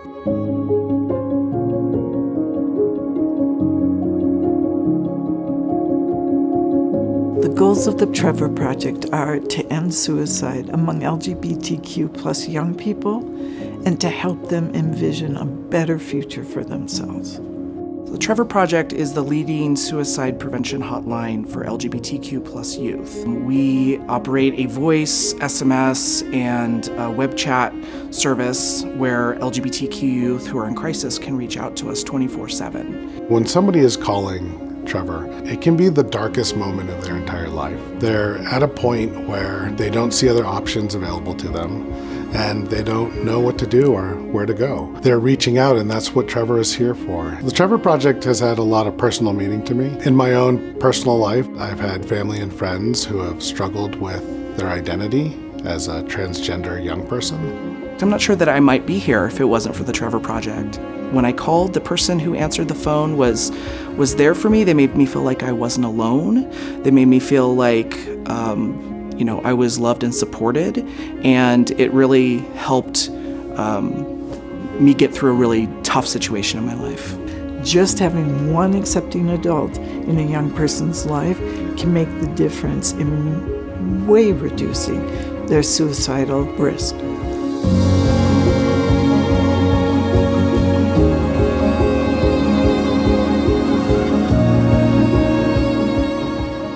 The goals of the Trevor Project are to end suicide among LGBTQ+ young people and to help them envision a better future for themselves. The Trevor Project is the leading suicide prevention hotline for LGBTQ+ youth. We operate a voice, SMS, and a web chat service where LGBTQ youth who are in crisis can reach out to us 24/7. When somebody is calling Trevor, it can be the darkest moment of their entire life. They're at a point where they don't see other options available to them, and they don't know what to do or where to go. They're reaching out, and that's what Trevor is here for. The Trevor Project has had a lot of personal meaning to me. In my own personal life, I've had family and friends who have struggled with their identity as a transgender young person. I'm not sure that I might be here if it wasn't for the Trevor Project. When I called, the person who answered the phone was there for me. They made me feel like I wasn't alone. They made me feel like I was loved and supported, and it really helped me get through a really tough situation in my life. Just having one accepting adult in a young person's life can make the difference in way reducing their suicidal risk.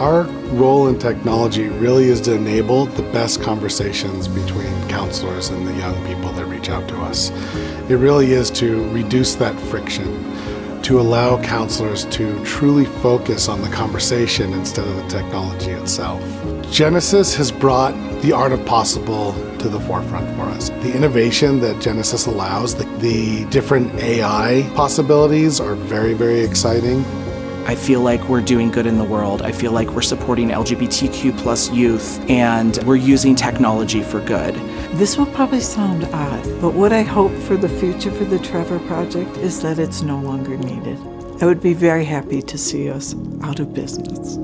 Our role in technology really is to enable the best conversations between counselors and the young people that reach out to us. It really is to reduce that friction, to allow counselors to truly focus on the conversation instead of the technology itself. Genesis has brought the art of possible to the forefront for us. The innovation that Genesis allows, the different AI possibilities are very, very exciting. I feel like we're doing good in the world. I feel like we're supporting LGBTQ+ youth, and we're using technology for good. This will probably sound odd, but what I hope for the future for the Trevor Project is that it's no longer needed. I would be very happy to see us out of business.